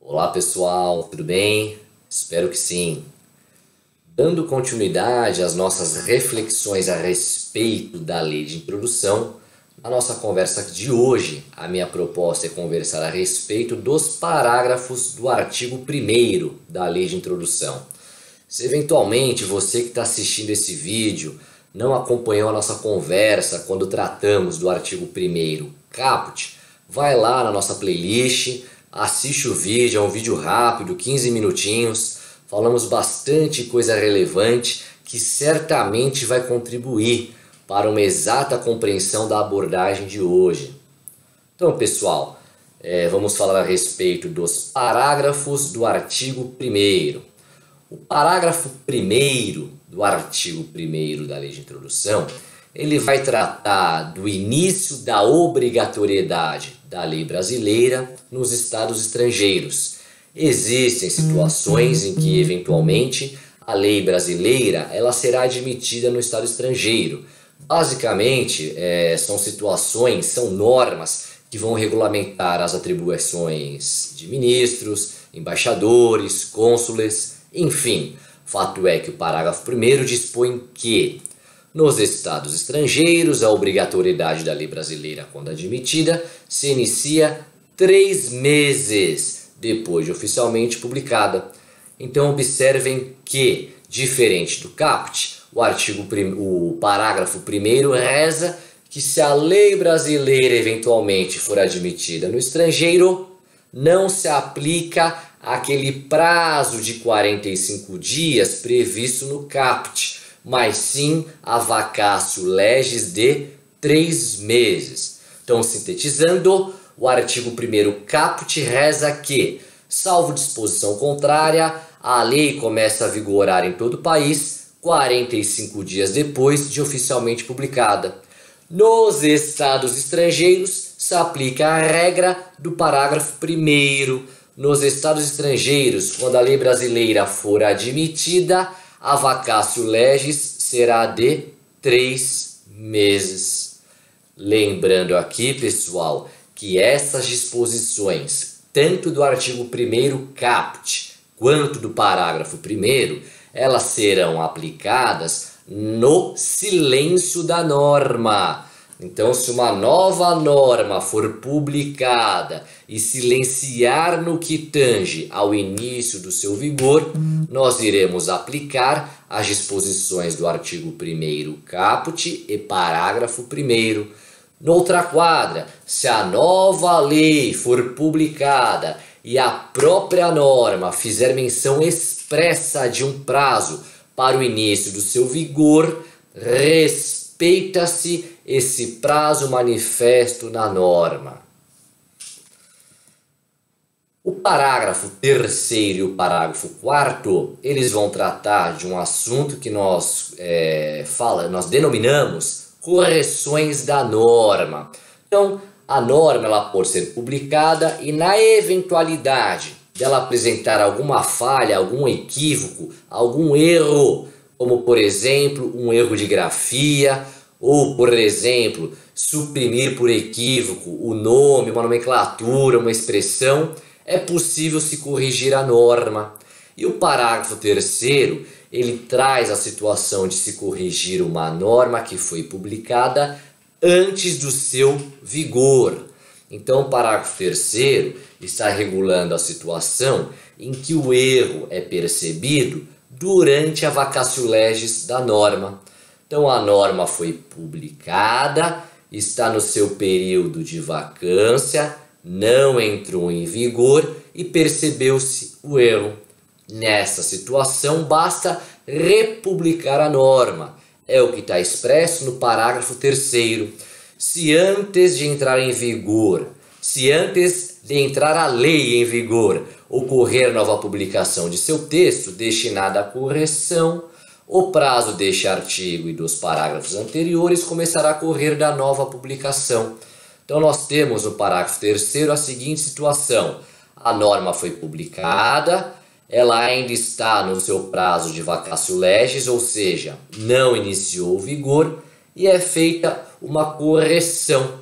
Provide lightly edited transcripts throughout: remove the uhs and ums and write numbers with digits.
Olá pessoal, tudo bem? Espero que sim. Dando continuidade às nossas reflexões a respeito da lei de introdução, na nossa conversa de hoje, a minha proposta é conversar a respeito dos parágrafos do artigo 1º da lei de introdução. Se eventualmente você que está assistindo esse vídeo não acompanhou a nossa conversa quando tratamos do artigo 1º caput, vai lá na nossa playlist, assiste o vídeo, é um vídeo rápido, 15 minutinhos, falamos bastante coisa relevante que certamente vai contribuir para uma exata compreensão da abordagem de hoje. Então pessoal, vamos falar a respeito dos parágrafos do artigo 1º. O parágrafo 1º do artigo 1º da lei de introdução, ele vai tratar do início da obrigatoriedade da lei brasileira nos estados estrangeiros. Existem situações em que, eventualmente, a lei brasileira ela será admitida no estado estrangeiro. Basicamente, são normas que vão regulamentar as atribuições de ministros, embaixadores, cônsules, enfim. Fato é que o parágrafo 1º dispõe que nos estados estrangeiros, a obrigatoriedade da lei brasileira, quando admitida, se inicia 3 meses depois de oficialmente publicada. Então observem que, diferente do caput, o parágrafo 1º reza que se a lei brasileira eventualmente for admitida no estrangeiro, não se aplica aquele prazo de 45 dias previsto no caput, mas sim a vacatio legis de 3 meses. Então, sintetizando, o artigo 1º caput reza que, salvo disposição contrária, a lei começa a vigorar em todo o país 45 dias depois de oficialmente publicada. Nos estados estrangeiros, se aplica a regra do parágrafo 1º. Nos estados estrangeiros, quando a lei brasileira for admitida, a vacatio legis será de 3 meses. Lembrando aqui, pessoal, que essas disposições, tanto do artigo 1º caput, quanto do parágrafo 1º, elas serão aplicadas no silêncio da norma. Então, se uma nova norma for publicada e silenciar no que tange ao início do seu vigor, nós iremos aplicar as disposições do artigo 1º caput e parágrafo 1º. Noutra quadra, se a nova lei for publicada e a própria norma fizer menção expressa de um prazo para o início do seu vigor, respeita-se esse prazo manifesto na norma. O parágrafo 3º e o parágrafo 4º, eles vão tratar de um assunto que nós denominamos correções da norma. Então, a norma ela pode ser publicada e na eventualidade dela apresentar alguma falha, algum equívoco, algum erro, como por exemplo um erro de grafia, ou por exemplo suprimir por equívoco o nome, uma nomenclatura, uma expressão, é possível se corrigir a norma. E o parágrafo 3º, ele traz a situação de se corrigir uma norma que foi publicada antes do seu vigor. Então o parágrafo 3º está regulando a situação em que o erro é percebido durante a vacatio legis da norma. Então a norma foi publicada, está no seu período de vacância, não entrou em vigor e percebeu-se o erro. Nessa situação basta republicar a norma. É o que está expresso no parágrafo 3º. Se antes de entrar em vigor, se antes de entrar a lei em vigor, ocorrer nova publicação de seu texto destinada à correção, o prazo deste artigo e dos parágrafos anteriores começará a correr da nova publicação. Então nós temos no parágrafo 3º a seguinte situação: a norma foi publicada, ela ainda está no seu prazo de vacatio legis, ou seja, não iniciou o vigor, e é feita uma correção.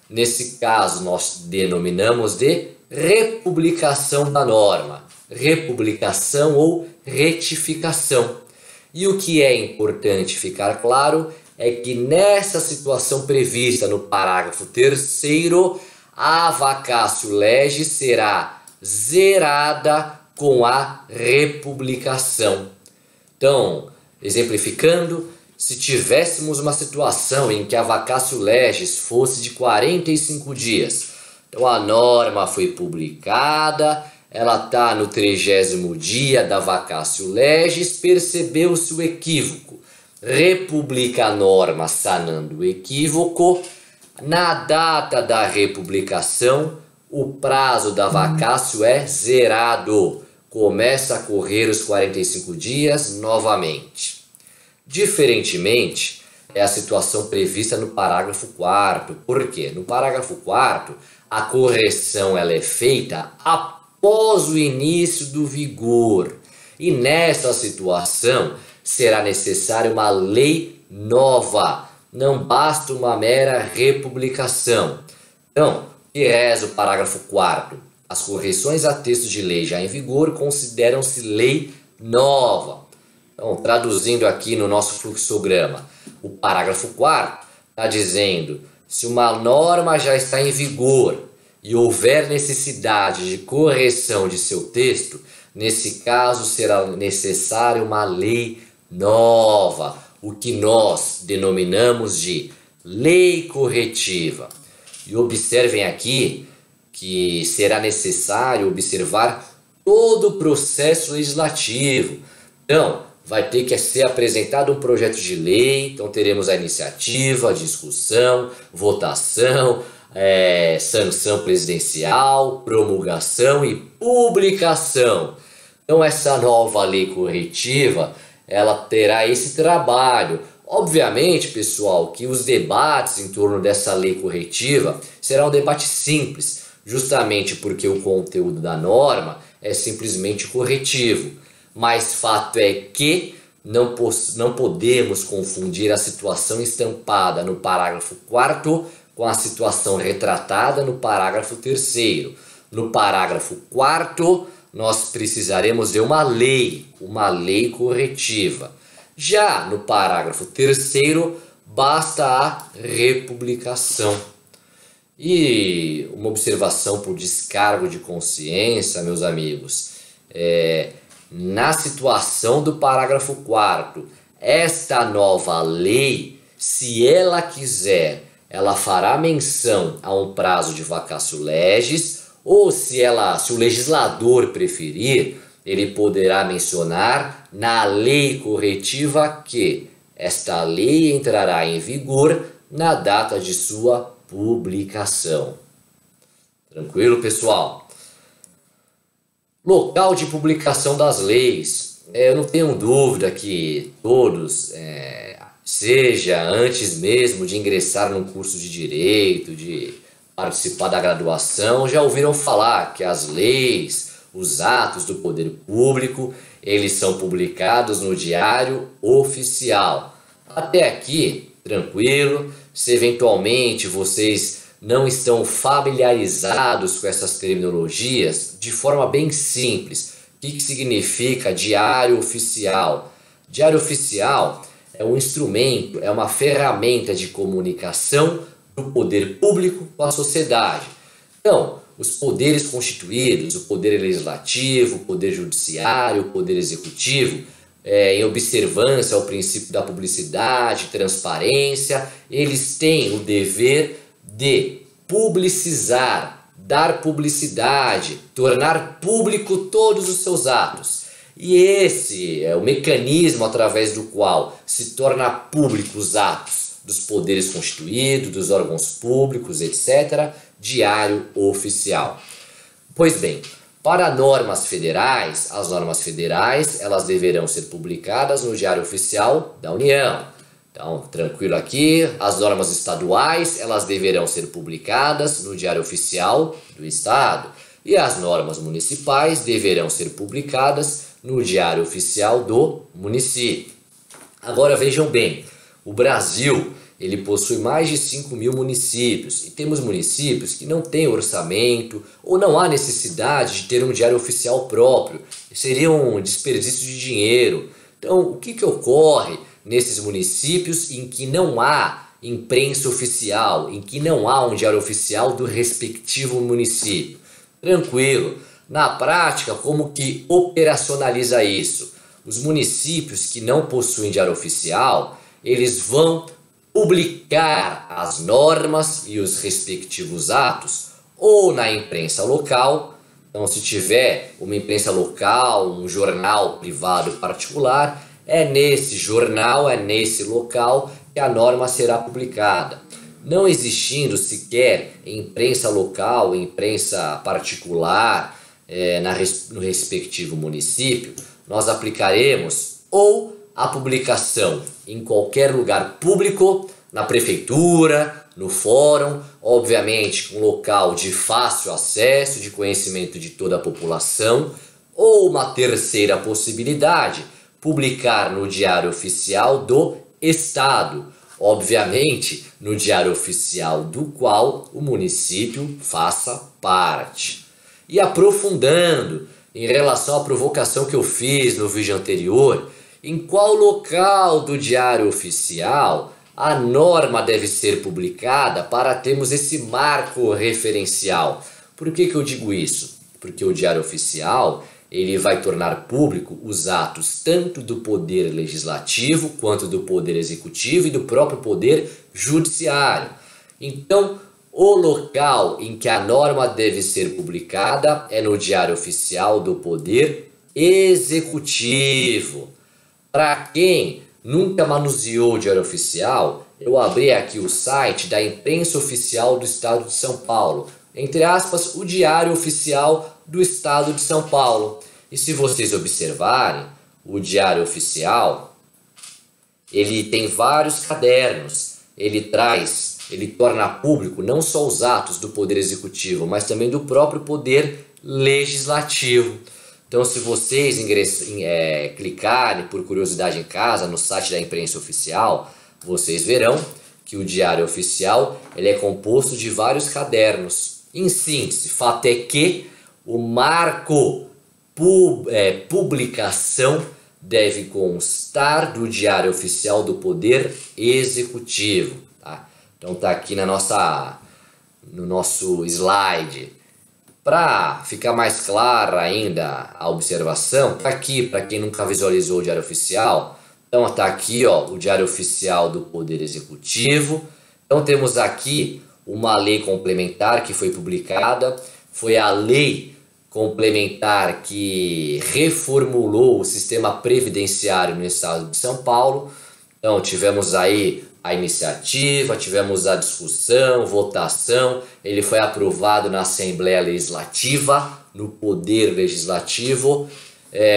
Nesse caso, nós denominamos de republicação da norma, republicação ou retificação. E o que é importante ficar claro é que nessa situação prevista no parágrafo 3º, a vacatio legis será zerada com a republicação. Então, exemplificando, se tivéssemos uma situação em que a vacatio legis fosse de 45 dias, então a norma foi publicada, ela está no 30º dia da vacatio legis, percebeu-se o equívoco, republica a norma sanando o equívoco, na data da republicação, o prazo da vacatio é zerado, começa a correr os 45 dias novamente. Diferentemente, é a situação prevista no parágrafo 4º. Por quê? No parágrafo 4º, a correção ela é feita após o início do vigor. E nessa situação, será necessária uma lei nova. Não basta uma mera republicação. Então, que reza o parágrafo 4º? As correções a textos de lei já em vigor consideram-se lei nova. Então, traduzindo aqui no nosso fluxograma, o parágrafo 4º está dizendo: se uma norma já está em vigor e houver necessidade de correção de seu texto, nesse caso será necessária uma lei nova, o que nós denominamos de lei corretiva. E observem aqui que será necessário observar todo o processo legislativo. Então, vai ter que ser apresentado um projeto de lei, então teremos a iniciativa, a discussão, votação, sanção presidencial, promulgação e publicação. Então essa nova lei corretiva, ela terá esse trabalho. Obviamente, pessoal, que os debates em torno dessa lei corretiva serão um debate simples, justamente porque o conteúdo da norma é simplesmente corretivo. Mas fato é que não podemos confundir a situação estampada no parágrafo 4º com a situação retratada no parágrafo 3º. No parágrafo 4º, nós precisaremos de uma lei corretiva. Já no parágrafo 3º, basta a republicação. E uma observação por descargo de consciência, meus amigos, na situação do parágrafo 4º, esta nova lei, se ela quiser, ela fará menção a um prazo de vacatio legis, ou se o legislador preferir, ele poderá mencionar na lei corretiva que esta lei entrará em vigor na data de sua publicação. Tranquilo, pessoal? Local de publicação das leis. Eu não tenho dúvida que todos, seja antes mesmo de ingressar num curso de direito, de participar da graduação, já ouviram falar que as leis, os atos do poder público, eles são publicados no Diário Oficial. Até aqui, tranquilo. Se eventualmente vocês não estão familiarizados com essas terminologias, de forma bem simples, o que significa Diário Oficial? Diário Oficial é um instrumento, é uma ferramenta de comunicação do poder público com a sociedade. Então, os poderes constituídos, o poder legislativo, o poder judiciário, o poder executivo, em observância ao princípio da publicidade, transparência, eles têm o dever de publicizar, dar publicidade, tornar público todos os seus atos. E esse é o mecanismo através do qual se torna público os atos dos poderes constituídos, dos órgãos públicos, etc., Diário Oficial. Pois bem, para normas federais, as normas federais, elas deverão ser publicadas no Diário Oficial da União. Então, tranquilo aqui, as normas estaduais, elas deverão ser publicadas no Diário Oficial do Estado. E as normas municipais deverão ser publicadas no Diário Oficial do município. Agora vejam bem, o Brasil, ele possui mais de 5.000 municípios, e temos municípios que não têm orçamento ou não há necessidade de ter um diário oficial próprio, seria um desperdício de dinheiro. Então, o que ocorre nesses municípios em que não há imprensa oficial, em que não há um diário oficial do respectivo município? Tranquilo. Na prática, como que operacionaliza isso? Os municípios que não possuem diário oficial, eles vão publicar as normas e os respectivos atos ou na imprensa local. Então, se tiver uma imprensa local, um jornal privado particular, é nesse jornal, é nesse local que a norma será publicada. Não existindo sequer imprensa local, imprensa particular no respectivo município, nós aplicaremos ou a publicação em qualquer lugar público, na prefeitura, no fórum, obviamente um local de fácil acesso, de conhecimento de toda a população, ou uma terceira possibilidade, publicar no Diário Oficial do Estado, obviamente no Diário Oficial do qual o município faça parte. E aprofundando em relação à provocação que eu fiz no vídeo anterior, em qual local do Diário Oficial a norma deve ser publicada para termos esse marco referencial? Por que eu digo isso? Porque o Diário Oficial ele vai tornar público os atos tanto do Poder Legislativo quanto do Poder Executivo e do próprio Poder Judiciário. Então, o local em que a norma deve ser publicada é no Diário Oficial do Poder Executivo. Para quem nunca manuseou o Diário Oficial, eu abri aqui o site da Imprensa Oficial do Estado de São Paulo, entre aspas, o Diário Oficial do Estado de São Paulo. E se vocês observarem, o Diário Oficial, ele tem vários cadernos, ele torna público não só os atos do Poder Executivo, mas também do próprio Poder Legislativo. Então, se vocês clicarem por curiosidade em casa no site da Imprensa Oficial, vocês verão que o Diário Oficial ele é composto de vários cadernos. Em síntese, fato é que o marco publicação deve constar do Diário Oficial do Poder Executivo. Tá? Então está aqui no nosso slide. Para ficar mais clara ainda a observação, tá aqui para quem nunca visualizou o Diário Oficial. Então está aqui o Diário Oficial do Poder Executivo. Então temos aqui uma lei complementar que foi publicada, foi a lei complementar que reformulou o sistema previdenciário no estado de São Paulo. Então tivemos aí a iniciativa, tivemos a discussão, votação, ele foi aprovado na Assembleia Legislativa, no Poder Legislativo,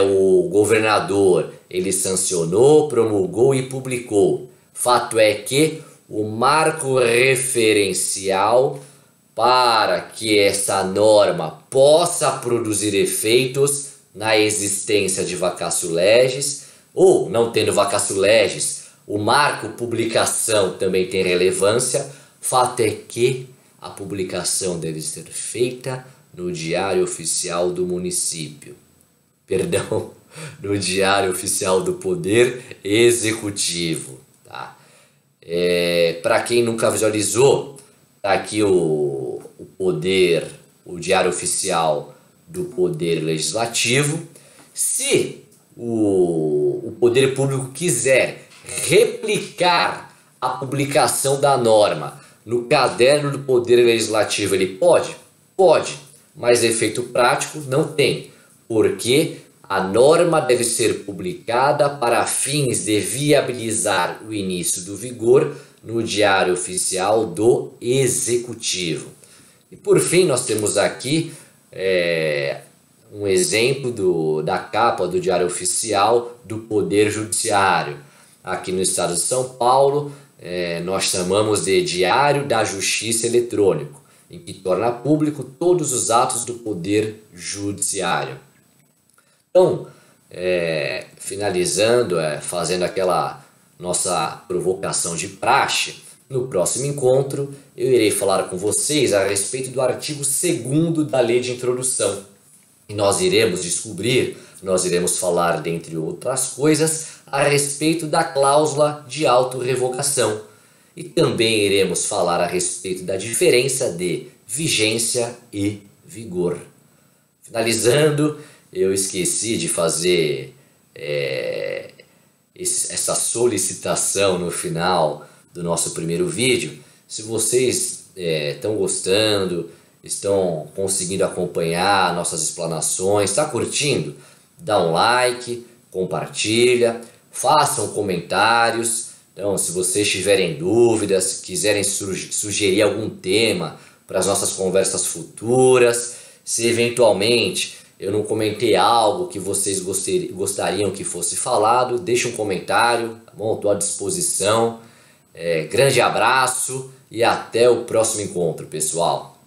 o governador ele sancionou, promulgou e publicou. Fato é que o marco referencial para que essa norma possa produzir efeitos na existência de vacatio legis, ou não tendo vacatio legis, o marco publicação também tem relevância. Fato é que a publicação deve ser feita no Diário Oficial do município. Perdão, no Diário Oficial do Poder Executivo. Tá? Para quem nunca visualizou, tá aqui o Diário Oficial do Poder Legislativo. Se o Poder Público quiser replicar a publicação da norma no caderno do Poder Legislativo, ele pode? Pode, mas efeito prático não tem, porque a norma deve ser publicada para fins de viabilizar o início do vigor no Diário Oficial do Executivo. E por fim, nós temos aqui um exemplo da capa do Diário Oficial do Poder Judiciário. Aqui no estado de São Paulo, nós chamamos de Diário da Justiça Eletrônico, em que torna público todos os atos do Poder Judiciário. Então, finalizando, fazendo aquela nossa provocação de praxe, No próximo encontro, eu irei falar com vocês a respeito do artigo 2º da Lei de Introdução. E nós iremos falar, dentre outras coisas, a respeito da cláusula de autorrevogação. E também iremos falar a respeito da diferença de vigência e vigor. Finalizando, eu esqueci de fazer essa solicitação no final do nosso primeiro vídeo. Se vocês estão gostando, estão conseguindo acompanhar nossas explanações, está curtindo? Dá um like, compartilha, façam comentários. Então, se vocês tiverem dúvidas, quiserem sugerir algum tema para as nossas conversas futuras, se eventualmente eu não comentei algo que vocês gostariam que fosse falado, deixe um comentário, tá bom? Estou à disposição. Grande abraço e até o próximo encontro, pessoal.